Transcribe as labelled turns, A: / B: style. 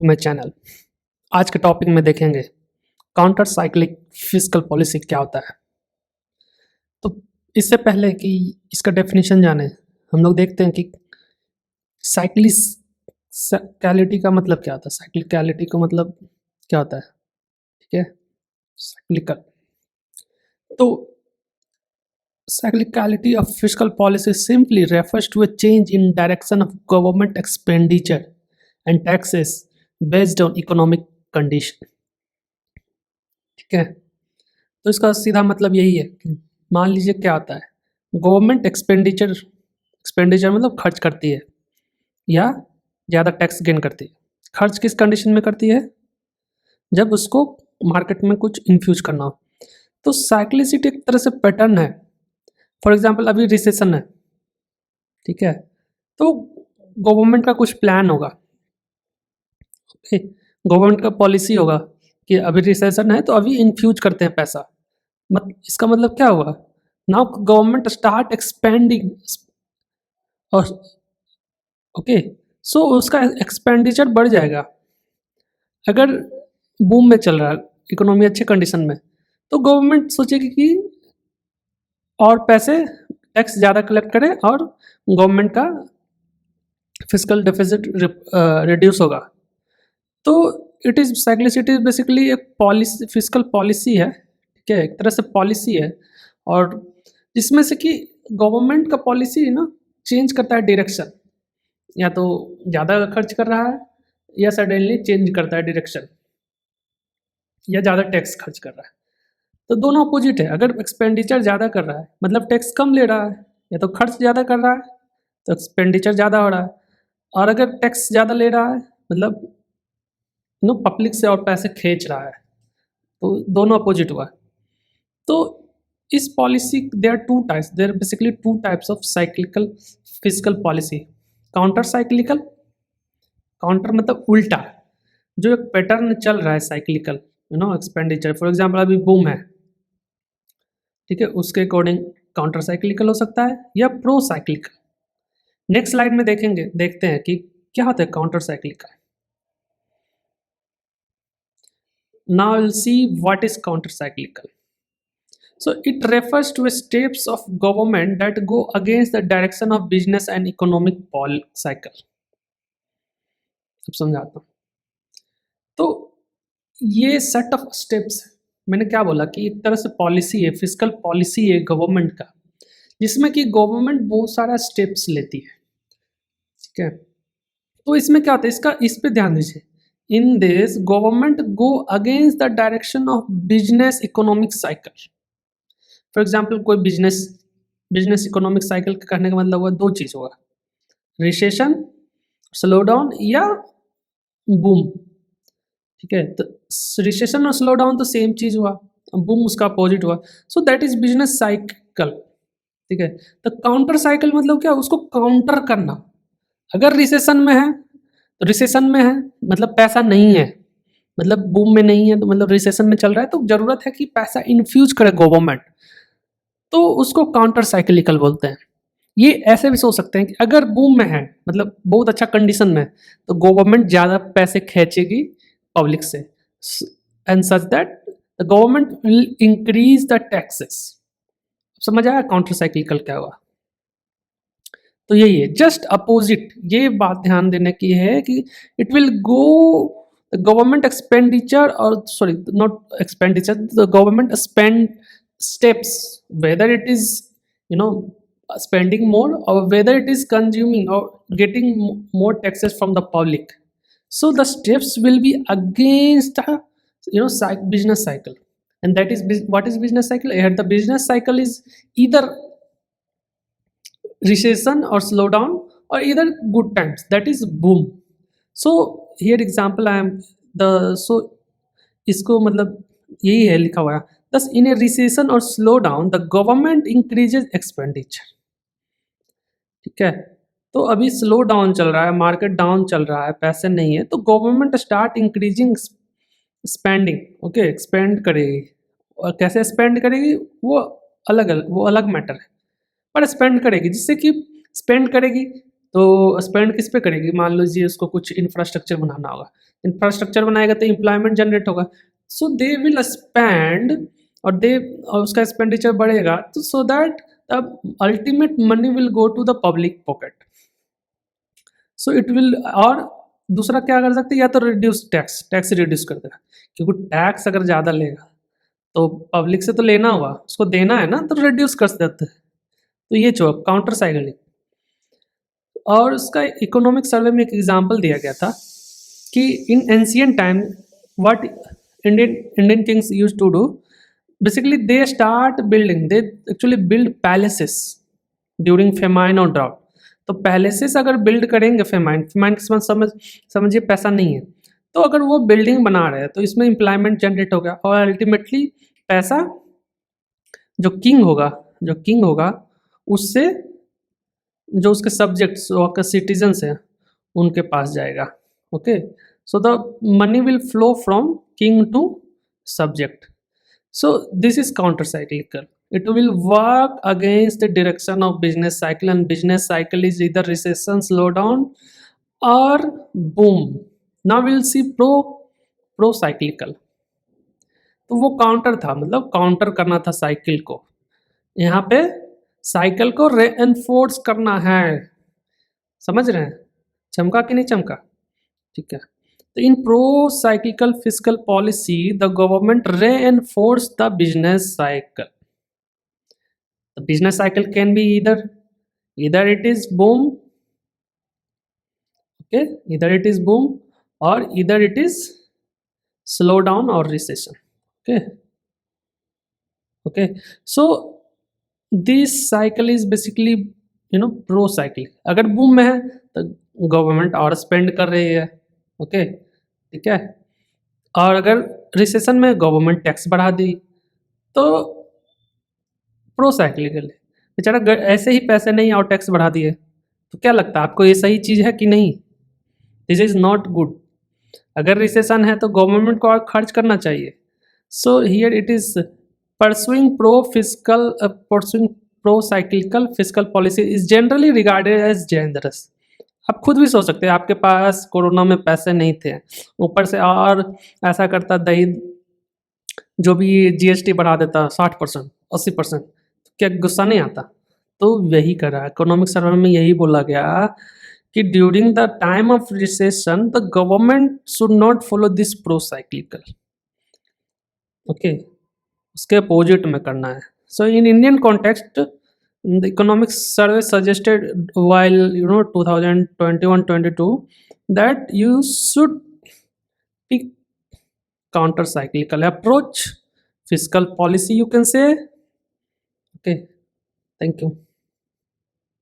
A: My channel. आज के topic में देखेंगे काउंटर साइक्लिक फिस्कल पॉलिसी क्या होता है। तो इससे पहले कि इसका डेफिनेशन जाने, हम लोग देखते हैं कि साइक्लिकलिटी का मतलब क्या होता है। साइक्लिकलिटी का मतलब क्या होता है, ठीक है। साइक्लिकल, तो cyclicality of fiscal policy simply refers to a change in direction of government expenditure and taxes based on economic condition। ठीक है, तो इसका सीधा मतलब यही है कि मान लीजिए क्या होता है, गवर्नमेंट एक्सपेंडिचर मतलब खर्च करती है या ज़्यादा टैक्स गेन करती है। खर्च किस कंडीशन में करती है? जब उसको मार्केट में कुछ इन्फ्यूज करना हो। तो साइक्लिसिटी एक तरह से पैटर्न है। फॉर एग्जांपल अभी रिसेशन है, ठीक है, तो गवर्नमेंट का कुछ प्लान होगा, गवर्नमेंट का पॉलिसी होगा कि अभी रिसेशन है तो अभी इन्फ्यूज करते हैं पैसा। इसका मतलब क्या हुआ, नाउ गवर्नमेंट स्टार्ट एक्सपेंडिंग और ओके, सो उसका एक्सपेंडिचर बढ़ जाएगा। अगर बूम में चल रहा है, इकोनॉमी अच्छे कंडीशन में, तो गवर्नमेंट सोचेगी कि और पैसे टैक्स ज़्यादा कलेक्ट करें और गवर्नमेंट का फिजिकल डेफिसिट रिड्यूस होगा। तो इट इज़ साइक्लिसिटी बेसिकली एक पॉलिसी, फिजिकल पॉलिसी है, ठीक है, एक तरह से पॉलिसी है। और जिसमें से कि गवर्नमेंट का पॉलिसी ना चेंज करता है डायरेक्शन, या तो ज़्यादा खर्च कर रहा है या सडनली चेंज करता है डायरेक्शन, या ज़्यादा टैक्स खर्च कर रहा है। तो दोनों अपोजिट है। अगर एक्सपेंडिचर ज़्यादा कर रहा है मतलब टैक्स कम ले रहा है, या तो खर्च ज़्यादा कर रहा है तो एक्सपेंडिचर ज़्यादा हो रहा है। और अगर टैक्स ज़्यादा ले रहा है मतलब पब्लिक से और पैसे खींच रहा है, तो दोनों अपोजिट हुआ। तो इस policy there two types, there basically two types of cyclical physical policy. Counter cyclical, counter मतलब उल्टा, जो एक पैटर्न चल रहा है साइक्लिकल, एक्सपेंडिचर। फॉर एग्जांपल अभी बूम है, ठीक है, उसके अकॉर्डिंग काउंटर साइक्लिकल हो सकता है या प्रो साइक्लिकल। नेक्स्ट स्लाइड में देखेंगे, देखते हैं कि क्या होता है counter cyclical. Now we'll see what is counter cyclical. So it refers to steps of government that go against the direction of business and economic cycle. अब समझाता हूँ। तो ये सेट ऑफ स्टेप्स, मैंने क्या बोला कि एक तरह से पॉलिसी है, फिजिकल पॉलिसी है गवर्नमेंट का, जिसमें कि गवर्नमेंट बहुत सारा स्टेप्स लेती है, ठीक है। तो इसमें क्या होता है, इसका इस पे ध्यान दीजिए। In this government go against the direction of business economic cycle. For example कोई बिजनेस इकोनॉमिक साइकिल कहने का मतलब हुआ दो चीज़ होगा, रिसेशन, स्लो डाउन या बूम, ठीक है। तो रिसेशन और स्लो डाउन तो सेम चीज़ हुआ, बूम उसका अपोजिट हुआ। So that is business cycle, ठीक है। तो काउंटर साइकिल मतलब क्या, उसको काउंटर करना। अगर रिसेशन में है तो रिसेशन में है मतलब पैसा नहीं है, मतलब बूम में नहीं है तो मतलब रिसेशन में चल रहा है, तो जरूरत है कि पैसा इन्फ्यूज करे गवर्नमेंट, तो उसको काउंटर साइक्लिकल बोलते हैं। ये ऐसे भी सोच सकते हैं कि अगर बूम में है मतलब बहुत अच्छा कंडीशन में, तो गवर्नमेंट ज़्यादा पैसे खींचेगी पब्लिक से, and such that the government will increase the taxes. समझ आया काउंटर साइक्लिकल क्या हुआ? तो यही है, जस्ट अपोजिट। ये बात ध्यान देने की है कि it will go government expenditure, और sorry not expenditure, the government spend steps, whether it is spending more or whether it is consuming or getting more taxes from the public. So the steps will be against a business cycle, and that is what is business cycle. Here the business cycle is either recession or slowdown, or either good times, that is boom. So here example I am the, so इसको मतलब यही है लिखा हुआ है, thus in a recession or slowdown the government increases expenditure, ठीक है। तो अभी स्लो डाउन चल रहा है, मार्केट डाउन चल रहा है, पैसे नहीं है, तो government start increasing spending, okay, expand करेगी। और कैसे स्पेंड करेगी वो अलग अलग मैटर है, पर स्पेंड करेगी, जिससे कि स्पेंड करेगी तो स्पेंड किस पे करेगी, मान लीजिए उसको कुछ इंफ्रास्ट्रक्चर बनाना होगा, इंफ्रास्ट्रक्चर बनाएगा तो एम्प्लॉयमेंट जनरेट होगा, सो दे विल स्पेंड, और उसका एक्सपेंडिचर बढ़ेगा, तो so that the ultimate money will go to the public pocket. So it will, और दूसरा क्या कर सकते हैं, या तो रिड्यूस टैक्स, टैक्स रिड्यूस कर देगा, क्योंकि टैक्स अगर ज़्यादा लेगा तो पब्लिक से तो लेना होगा, उसको देना है ना, तो रिड्यूस कर देते हैं। तो ये जो काउंटर साइकिलिंग, और उसका इकोनॉमिक सर्वे में एक एग्जांपल दिया गया था कि in ancient time what Indian Indian kings used to do, basically they start building, they actually build palaces during famine और ड्राउट। तो पैलेसेस अगर बिल्ड करेंगे, फेमाइन फेमाइन के समझिए पैसा नहीं है, तो अगर वो बिल्डिंग बना रहे हैं तो इसमें एम्प्लॉयमेंट जनरेट होगा, और अल्टीमेटली पैसा जो किंग होगा उससे जो उसके सब्जेक्ट्स और सिटीजन्स हैं उनके पास जाएगा। Okay, so the money will flow from king to subject. So this is counter cyclical, it will work against the direction of business cycle, and business cycle is either recession, slowdown or boom. Now we'll see pro cyclical। तो वो counter था, मतलब counter करना था cycle को, यहाँ पे cycle को रेएनफोर्स करना है, समझ रहे हैं, चमका कि नहीं चमका, ठीक है। तो in pro cyclical fiscal policy the government reinforce the business cycle. The business cycle can be either it is boom, okay, either it is boom, or either it is slow down or recession, okay, okay। So this cycle is basically pro cycle। अगर boom में है तो government और spend कर रही है, okay, ठीक है, और अगर रिसेशन में गवर्नमेंट टैक्स बढ़ा दी तो प्रो साइक्लिकल है। बेचारा ऐसे ही पैसे नहीं और टैक्स बढ़ा दिए, तो क्या लगता है आपको ये सही चीज़ है कि नहीं? This is not good. अगर रिसेशन है तो गवर्नमेंट को और खर्च करना चाहिए। So here it is pursuing pro cyclical physical policy is generally regarded as dangerous. आप खुद भी सोच सकते हैं, आपके पास कोरोना में पैसे नहीं थे, ऊपर से और ऐसा करता दही जो भी जीएसटी बढ़ा देता 60% 80%, क्या गुस्सा नहीं आता? तो यही करा, इकोनॉमिक सर्वे में यही बोला गया कि during the time of recession the government should not follow this pro cyclical, okay, उसके अपोजिट में करना है। So in Indian context the economic survey suggested while 2021-22 that you should pick counter cyclical approach, fiscal policy you can say, okay, thank you।